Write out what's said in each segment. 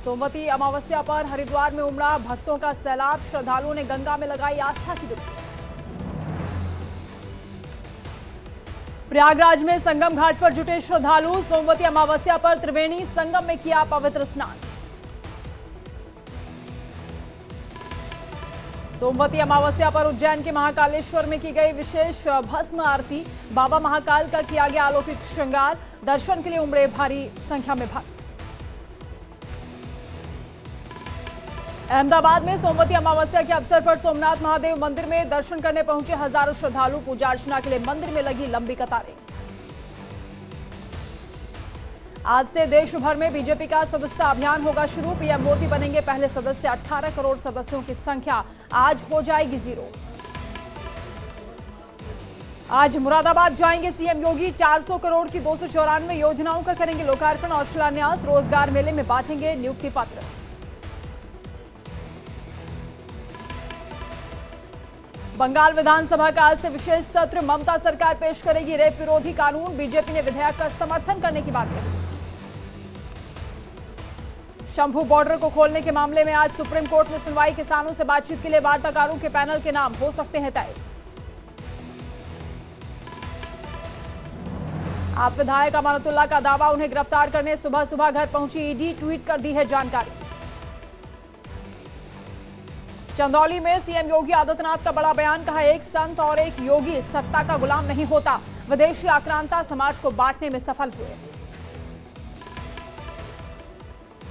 सोमवती अमावस्या पर हरिद्वार में उमड़ा भक्तों का सैलाब। श्रद्धालुओं ने गंगा में लगाई आस्था की डुबकी। प्रयागराज में संगम घाट पर जुटे श्रद्धालु। सोमवती अमावस्या पर त्रिवेणी संगम में किया पवित्र स्नान। सोमवती अमावस्या पर उज्जैन के महाकालेश्वर में की गई विशेष भस्म आरती। बाबा महाकाल का किया गया अलौकिक श्रृंगार। दर्शन के लिए उमड़े भारी संख्या में भक्त। अहमदाबाद में सोमवती अमावस्या के अवसर पर सोमनाथ महादेव मंदिर में दर्शन करने पहुंचे हजारों श्रद्धालु। पूजा अर्चना के लिए मंदिर में लगी लंबी कतारें। आज से देश भर में बीजेपी का सदस्यता अभियान होगा शुरू। पीएम मोदी बनेंगे पहले सदस्य। 18 करोड़ सदस्यों की संख्या आज हो जाएगी जीरो। आज मुरादाबाद जाएंगे सीएम योगी। 400 करोड़ की 294 योजनाओं का करेंगे लोकार्पण और शिलान्यास। रोजगार मेले में बांटेंगे नियुक्ति पत्र। बंगाल विधानसभा का आज से विशेष सत्र। ममता सरकार पेश करेगी रेप विरोधी कानून। बीजेपी ने विधेयक का समर्थन करने की बात कही। शंभू बॉर्डर को खोलने के मामले में आज सुप्रीम कोर्ट में सुनवाई। किसानों से बातचीत के लिए वार्ताकारों के पैनल के नाम हो सकते हैं तय। आप विधायक अमानतुल्लाह का दावा, उन्हें गिरफ्तार करने सुबह सुबह घर पहुंची ईडी। ट्वीट कर दी है जानकारी। चंदौली में सीएम योगी आदित्यनाथ का बड़ा बयान। कहा, एक संत और एक योगी सत्ता का गुलाम नहीं होता। विदेशी आक्रांता समाज को बांटने में सफल हुए।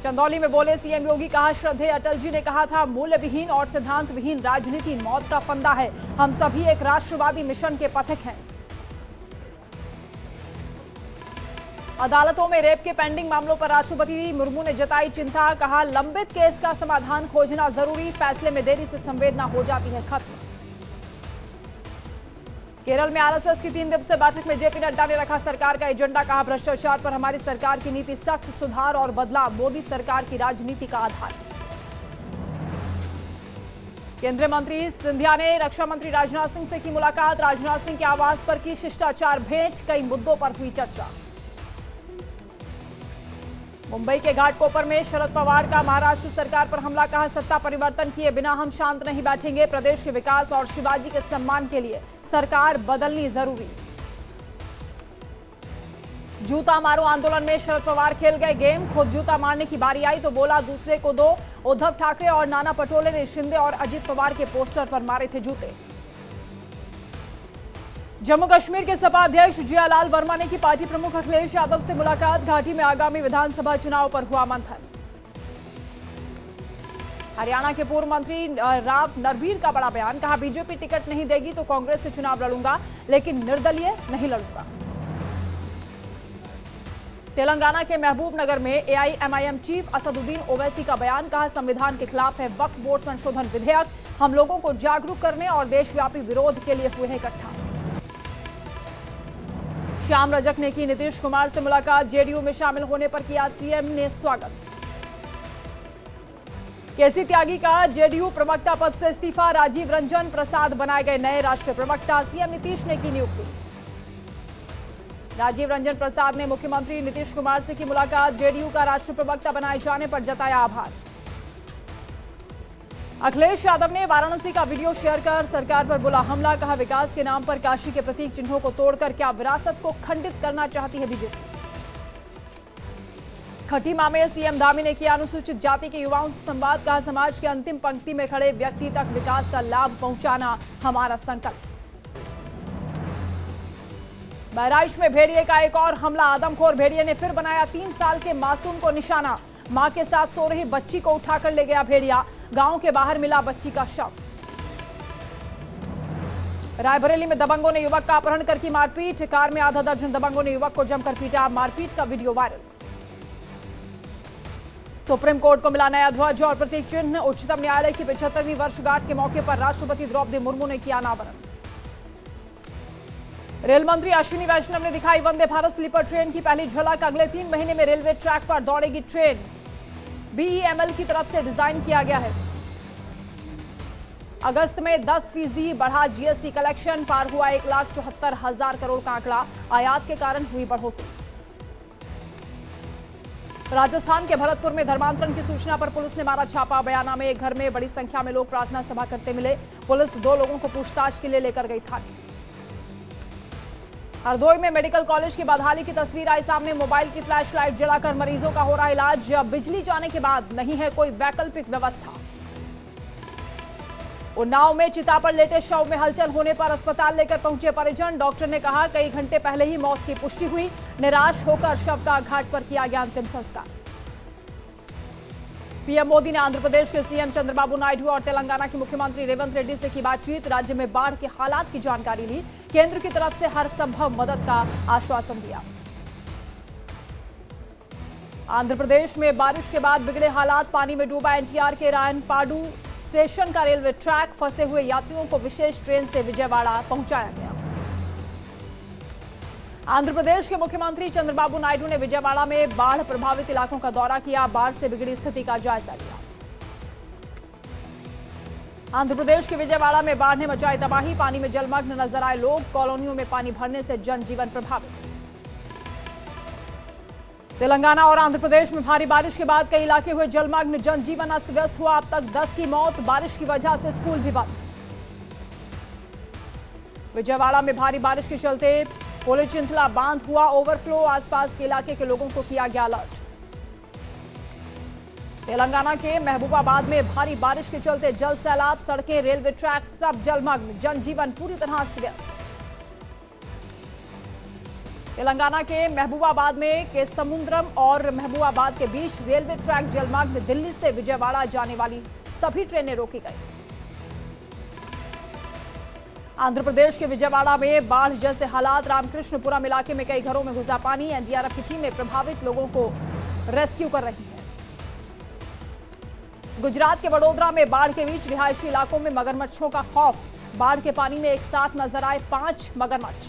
चंदौली में बोले सीएम योगी। कहा, श्रद्धेय अटल जी ने कहा था, मूल्य विहीन और सिद्धांत विहीन राजनीति मौत का फंदा है। हम सभी एक राष्ट्रवादी मिशन के पथिक हैं। अदालतों में रेप के पेंडिंग मामलों पर राष्ट्रपति मुर्मू ने जताई चिंता। कहा, लंबित केस का समाधान खोजना जरूरी। फैसले में देरी से संवेदना हो जाती है खत्म। केरल में आरएसएस की 3 दिवसीय बैठक में जेपी नड्डा ने रखा सरकार का एजेंडा। कहा, भ्रष्टाचार पर हमारी सरकार की नीति सख्त। सुधार और बदलाव मोदी सरकार की राजनीति का आधार। केंद्रीय मंत्री सिंधिया ने रक्षा मंत्री राजनाथ सिंह से की मुलाकात। राजनाथ सिंह के आवास पर की शिष्टाचार भेंट। कई मुद्दों पर हुई चर्चा। मुंबई के घाटकोपर में शरद पवार का महाराष्ट्र सरकार पर हमला। कहा, सत्ता परिवर्तन किए बिना हम शांत नहीं बैठेंगे। प्रदेश के विकास और शिवाजी के सम्मान के लिए सरकार बदलनी जरूरी। जूता मारो आंदोलन में शरद पवार खेल गए गेम। खुद जूता मारने की बारी आई तो बोला दूसरे को दो। उद्धव ठाकरे और नाना पटोले ने शिंदे और अजित पवार के पोस्टर पर मारे थे जूते। जम्मू कश्मीर के सपा अध्यक्ष जियालाल वर्मा ने की पार्टी प्रमुख अखिलेश यादव से मुलाकात। घाटी में आगामी विधानसभा चुनाव पर हुआ मंथन। हरियाणा के पूर्व मंत्री राव नरवीर का बड़ा बयान। कहा, बीजेपी टिकट नहीं देगी तो कांग्रेस से चुनाव लड़ूंगा, लेकिन निर्दलीय नहीं लड़ूंगा। तेलंगाना के महबूब नगर में एआईएमआईएम चीफ असदुद्दीन ओवैसी का बयान। कहा, संविधान के खिलाफ है वक्फ बोर्ड संशोधन विधेयक। हम लोगों को जागरूक करने और देशव्यापी विरोध के लिए हुए हैं इकट्ठा। श्याम रजक ने की नीतीश कुमार से मुलाकात। जेडीयू में शामिल होने पर किया सीएम ने स्वागत। केसी त्यागी का जेडीयू प्रवक्ता पद से इस्तीफा। राजीव रंजन प्रसाद बनाए गए नए राष्ट्रीय प्रवक्ता। सीएम नीतीश ने की नियुक्ति। राजीव रंजन प्रसाद ने मुख्यमंत्री नीतीश कुमार से की मुलाकात। जेडीयू का राष्ट्रीय प्रवक्ता बनाए जाने पर जताया आभार। अखिलेश यादव ने वाराणसी का वीडियो शेयर कर सरकार पर बोला हमला। कहा, विकास के नाम पर काशी के प्रतीक चिन्हों को तोड़कर क्या विरासत को खंडित करना चाहती है बीजेपी। खटीमा में सीएम धामी ने किया अनुसूचित जाति के युवाओं से संवाद। कहा, समाज के अंतिम पंक्ति में खड़े व्यक्ति तक विकास का लाभ पहुंचाना हमारा संकल्प। बहराइच में भेड़िए का एक और हमला। आदमखोर भेड़िए ने फिर बनाया 3 साल के मासूम को निशाना। मां के साथ सो रही बच्ची को उठाकर ले गया भेड़िया। गांव के बाहर मिला बच्ची का शव। रायबरेली में दबंगों ने युवक का अपहरण कर की मारपीट। कार में आधा दर्जन दबंगों ने युवक को जमकर पीटा। मारपीट का वीडियो वायरल। सुप्रीम कोर्ट को मिला नया ध्वज और प्रतीक चिन्ह। उच्चतम न्यायालय की 75वीं वर्षगांठ के मौके पर राष्ट्रपति द्रौपदी मुर्मू ने किया अनावरण। रेल मंत्री अश्विनी वैष्णव ने दिखाई वंदे भारत स्लीपर ट्रेन की पहली झलक। अगले 3 महीने में रेलवे ट्रैक पर दौड़ेगी ट्रेन। बीईएमएल की तरफ से डिजाइन किया गया है। अगस्त में 10% बढ़ा जीएसटी कलेक्शन। पार हुआ 1,74,000 करोड़ का आंकड़ा। आयात के कारण हुई बढ़ोतरी। राजस्थान के भरतपुर में धर्मांतरण की सूचना पर पुलिस ने मारा छापा। बयाना में एक घर में बड़ी संख्या में लोग प्रार्थना सभा करते मिले। पुलिस 2 लोगों को पूछताछ के लिए लेकर गई थाने। हरदोई में मेडिकल कॉलेज की बदहाली की तस्वीर आई सामने। मोबाइल की फ्लैश लाइट जलाकर मरीजों का हो रहा इलाज। बिजली जाने के बाद नहीं है कोई वैकल्पिक व्यवस्था। उन्नाव में चिता पर लेटे शव में हलचल होने पर अस्पताल लेकर पहुंचे परिजन। डॉक्टर ने कहा कई घंटे पहले ही मौत की पुष्टि हुई। निराश होकर शव का घाट पर किया गया अंतिम संस्कार। पीएम मोदी ने आंध्र प्रदेश के सीएम चंद्रबाबू नायडू और तेलंगाना के मुख्यमंत्री रेवंत रेड्डी से की बातचीत। राज्य में बाढ़ के हालात की जानकारी ली। केंद्र की तरफ से हर संभव मदद का आश्वासन दिया। आंध्र प्रदेश में बारिश के बाद बिगड़े हालात। पानी में डूबा एनटीआर के रायनपाडू स्टेशन का रेलवे ट्रैक। फंसे हुए यात्रियों को विशेष ट्रेन से विजयवाड़ा पहुंचाया गया। आंध्र प्रदेश के मुख्यमंत्री चंद्रबाबू नायडू ने विजयवाड़ा में बाढ़ प्रभावित इलाकों का दौरा किया। बाढ़ से बिगड़ी स्थिति का जायजा लिया। आंध्र प्रदेश के विजयवाड़ा में बाढ़ ने मचाई तबाही। पानी में जलमग्न नजर आए लोग। कॉलोनियों में पानी भरने से जनजीवन प्रभावित। तेलंगाना और आंध्र प्रदेश में भारी बारिश के बाद कई इलाके हुए जलमग्न। जनजीवन अस्त व्यस्त हुआ। अब तक 10 की मौत। बारिश की वजह से स्कूल भी बंद। विजयवाड़ा में भारी बारिश के चलते कोलेचिंतला बांध हुआ ओवरफ्लो। आसपास के इलाके के लोगों को किया गया अलर्ट। तेलंगाना के महबूबाबाद में भारी बारिश के चलते जल सैलाब। सड़कें, रेलवे ट्रैक सब जलमग्न। जनजीवन पूरी तरह अस्त व्यस्त। तेलंगाना के महबूबाबाद में केसमुद्रम और महबूबाबाद के बीच रेलवे ट्रैक जलमग्न। दिल्ली से विजयवाड़ा जाने वाली सभी ट्रेनें रोकी गई। आंध्र प्रदेश के विजयवाड़ा में बाढ़ जैसे हालात। रामकृष्णपुरम इलाके में कई घरों में घुसा पानी। एनडीआरएफ की टीमें प्रभावित लोगों को रेस्क्यू कर रही है। गुजरात के वडोदरा में बाढ़ के बीच रिहायशी इलाकों में मगरमच्छों का खौफ। बाढ़ के पानी में एक साथ नजर आए 5 मगरमच्छ।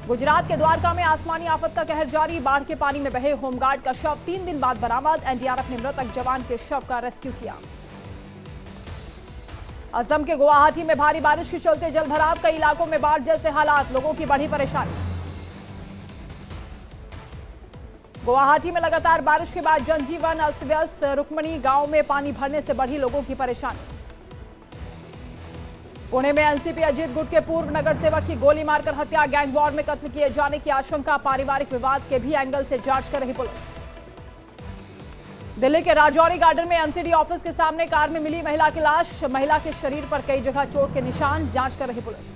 गुजरात के द्वारका में आसमानी आफत का कहर जारी। बाढ़ के पानी में बहे होमगार्ड का शव 3 दिन बाद बरामद। एनडीआरएफ ने मृतक जवान के शव का रेस्क्यू किया। असम के गुवाहाटी में भारी बारिश के चलते जलभराव। कई इलाकों में बाढ़ जैसे हालात। लोगों की बढ़ी परेशानी। गुवाहाटी में लगातार बारिश के बाद जनजीवन अस्त व्यस्त। रुक्मणी गांव में पानी भरने से बढ़ी लोगों की परेशानी। पुणे में एनसीपी अजीत गुट के पूर्व नगर सेवक की गोली मारकर हत्या। गैंग वॉर में कत्ल किए जाने की आशंका। पारिवारिक विवाद के भी एंगल से जांच कर रही पुलिस। दिल्ली के राजौरी गार्डन में एमसीडी ऑफिस के सामने कार में मिली महिला की लाश। महिला के शरीर पर कई जगह चोट के निशान। जांच कर रही पुलिस।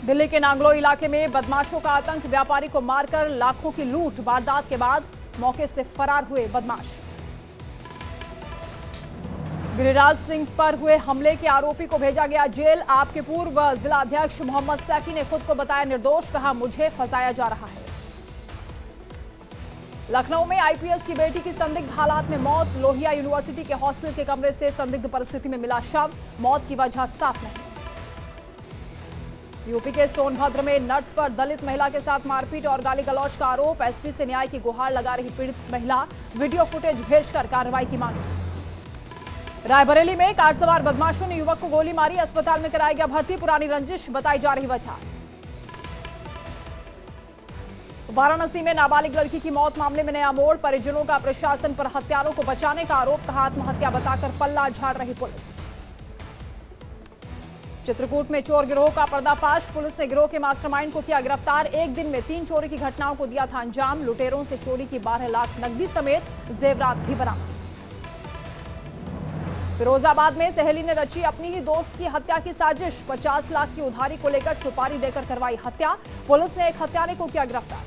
दिल्ली के नांगलो इलाके में बदमाशों का आतंक। व्यापारी को मारकर लाखों की लूट। वारदात के बाद मौके से फरार हुए बदमाश। गिरिराज सिंह पर हुए हमले के आरोपी को भेजा गया जेल। आप के पूर्व जिला अध्यक्ष मोहम्मद सैफी ने खुद को बताया निर्दोष। कहा मुझे फंसाया जा रहा है। लखनऊ में आईपीएस की बेटी की संदिग्ध हालात में मौत। लोहिया यूनिवर्सिटी के हॉस्टल के कमरे से संदिग्ध परिस्थिति में मिला शव। मौत की वजह साफ नहीं। यूपी के सोनभद्र में नर्स पर दलित महिला के साथ मारपीट और गाली गलौज का आरोप। एसपी से न्याय की गुहार लगा रही पीड़ित महिला। वीडियो फुटेज भेजकर कार्रवाई की मांग। रायबरेली में कार सवार बदमाशों ने युवक को गोली मारी। अस्पताल में कराया गया भर्ती। पुरानी रंजिश बताई जा रही वजह। वाराणसी में नाबालिग लड़की की मौत मामले में नया मोड़। परिजनों का प्रशासन पर हत्यारों को बचाने का आरोप। कहा आत्महत्या बताकर पल्ला झाड़ रही पुलिस। चित्रकूट में चोर गिरोह का पर्दाफाश। पुलिस ने गिरोह के मास्टरमाइंड को किया गिरफ्तार। एक दिन में 3 चोरी की घटनाओं को दिया था अंजाम। लुटेरों से चोरी की 12 लाख नकदी समेत जेवरात भी बरामद। फिरोजाबाद में सहेली ने रची अपनी ही दोस्त की हत्या की साजिश। 50 लाख की उधारी को लेकर सुपारी देकर करवाई हत्या। पुलिस ने एक हत्यारे को किया गिरफ्तार।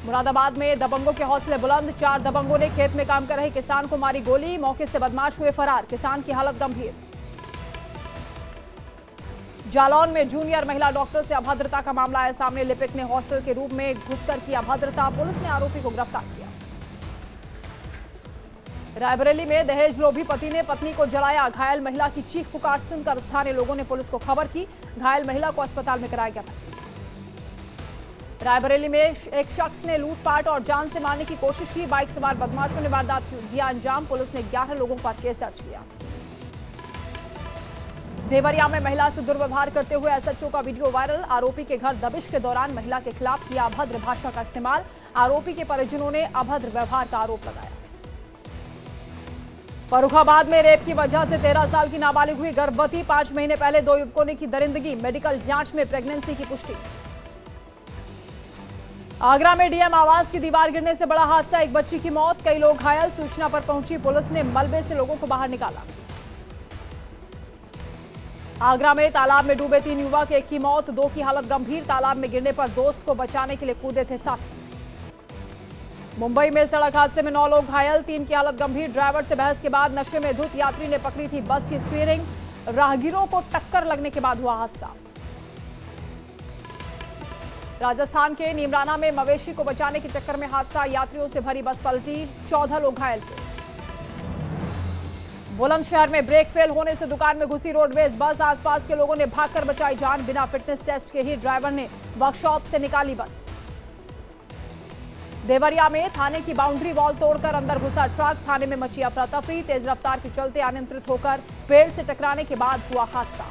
मुरादाबाद में दबंगों के हौसले बुलंद। 4 दबंगों ने खेत में काम कर रहे किसान को मारी गोली। मौके से बदमाश हुए फरार। किसान की हालत गंभीर। जालौन में जूनियर महिला डॉक्टर से अभद्रता का मामला आया सामने। लिपिक ने हॉस्टल के रूप में घुसकर की अभद्रता। पुलिस ने आरोपी को गिरफ्तार किया। रायबरेली में दहेज लोभी पति ने पत्नी को जलाया। घायल महिला की चीख पुकार सुनकर स्थानीय लोगों ने पुलिस को खबर की। घायल महिला को अस्पताल में कराया गया भर्ती। रायबरेली में एक शख्स ने लूटपाट और जान से मारने की कोशिश की। बाइक सवार बदमाशों ने वारदात दिया अंजाम। पुलिस ने 11 लोगों पर केस दर्ज किया। देवरिया में महिला से दुर्व्यवहार करते हुए एसएचओ का वीडियो वायरल। आरोपी के घर दबिश के दौरान महिला के खिलाफ किया अभद्र भाषा का इस्तेमाल। आरोपी के परिजनों ने अभद्र व्यवहार का आरोप लगाया। फर्रुखाबाद में रेप की वजह से 13 साल की नाबालिग हुई गर्भवती। 5 महीने पहले 2 युवकों ने की दरिंदगी। मेडिकल जांच में प्रेगनेंसी की पुष्टि। आगरा में डीएम आवास की दीवार गिरने से बड़ा हादसा। एक बच्ची की मौत, कई लोग घायल। सूचना पर पहुंची पुलिस ने मलबे से लोगों को बाहर निकाला। आगरा में तालाब में डूबे 3 युवक, एक की मौत, 2 की हालत गंभीर। तालाब में गिरने पर दोस्त को बचाने के लिए कूदे थे साथी। मुंबई में सड़क हादसे में 9 लोग घायल, 3 की हालत गंभीर। ड्राइवर से बहस के बाद नशे में धुत यात्री ने पकड़ी थी बस की स्टीयरिंग। राहगीरों को टक्कर लगने के बाद हुआ हादसा। राजस्थान के नीमराना में मवेशी को बचाने के चक्कर में हादसा। यात्रियों से भरी बस पलटी, 14 लोग घायल थे। बुलंदशहर में ब्रेक फेल होने से दुकान में घुसी रोडवेज बस। आसपास के लोगों ने भागकर बचाई जान। बिना फिटनेस टेस्ट के ही ड्राइवर ने वर्कशॉप से निकाली बस। देवरिया में थाने की बाउंड्री वॉल तोड़कर अंदर घुसा ट्रक। थाने में मची अफरा तफरी। तेज रफ्तार के चलते अनियंत्रित होकर पेड़ से टकराने के बाद हुआ हादसा।